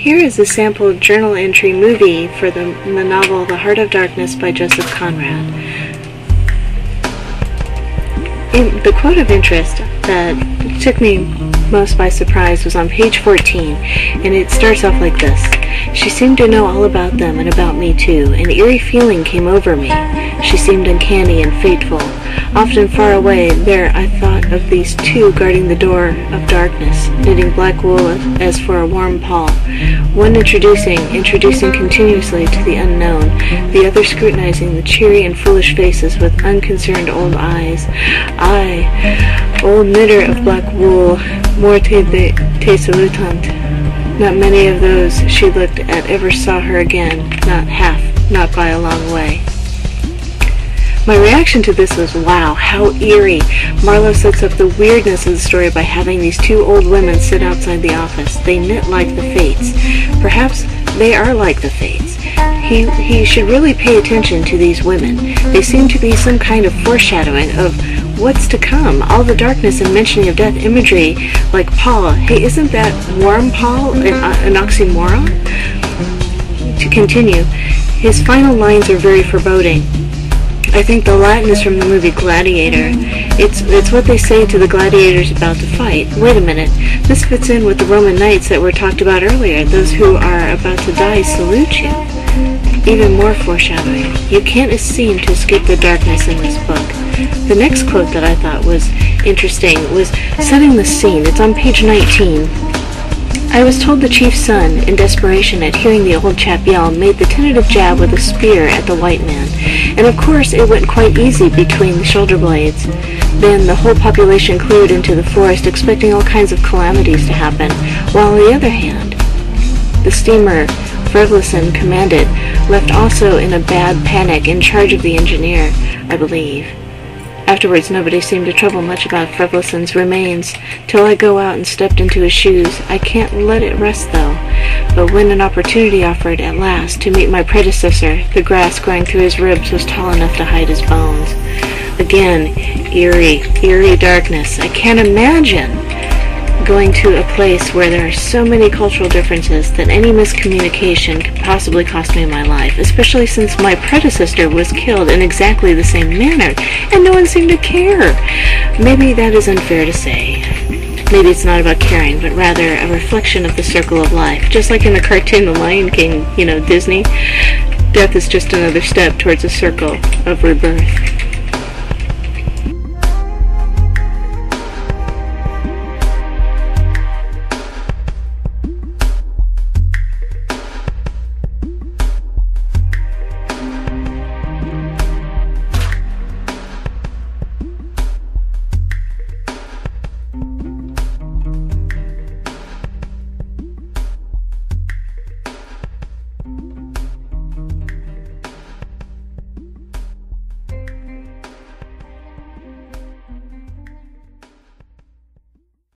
Here is a sample journal entry movie for the novel The Heart of Darkness by Joseph Conrad. The quote of interest that took me most by surprise was on page 14, and it starts off like this. She seemed to know all about them and about me too. An eerie feeling came over me. She seemed uncanny and fateful. Often far away, there I thought of these two guarding the door of darkness, knitting black wool as for a warm pall. One introducing continuously to the unknown, the other scrutinizing the cheery and foolish faces with unconcerned old eyes. I, old knitter of black wool, morte te salutant. Not many of those she looked at ever saw her again, not by a long way. My reaction to this was, wow, how eerie. Marlowe sets up the weirdness of the story by having these two old women sit outside the office. They knit like the Fates. Perhaps they are like the Fates. He should really pay attention to these women. They seem to be some kind of foreshadowing of what's to come. All the darkness and mentioning of death imagery, like Paul. Hey, isn't that warm Paul an oxymoron? To continue, his final lines are very foreboding. I think the Latin is from the movie Gladiator. It's what they say to the gladiators about to fight. Wait a minute, this fits in with the Roman knights that were talked about earlier. Those who are about to die salute you. Even more foreshadowing. You can't seem to escape the darkness in this book. The next quote that I thought was interesting was setting the scene. It's on page 19. I was told the chief's son, in desperation at hearing the old chap yell, made the tentative jab with a spear at the white man. And of course it went quite easy between the shoulder blades. Then the whole population cleared into the forest, expecting all kinds of calamities to happen, while on the other hand, the steamer Frevlison commanded left also in a bad panic in charge of the engineer, I believe. Afterwards, nobody seemed to trouble much about Frevlison's remains, till I go out and stepped into his shoes. I can't let it rest, though. But when an opportunity offered, at last, to meet my predecessor, the grass growing through his ribs was tall enough to hide his bones. Again, eerie darkness. I can't imagine going to a place where there are so many cultural differences that any miscommunication could possibly cost me my life, especially since my predecessor was killed in exactly the same manner, and no one seemed to care. Maybe that is unfair to say. Maybe it's not about caring, but rather a reflection of the circle of life. Just like in the cartoon The Lion King, Disney, death is just another step towards a circle of rebirth.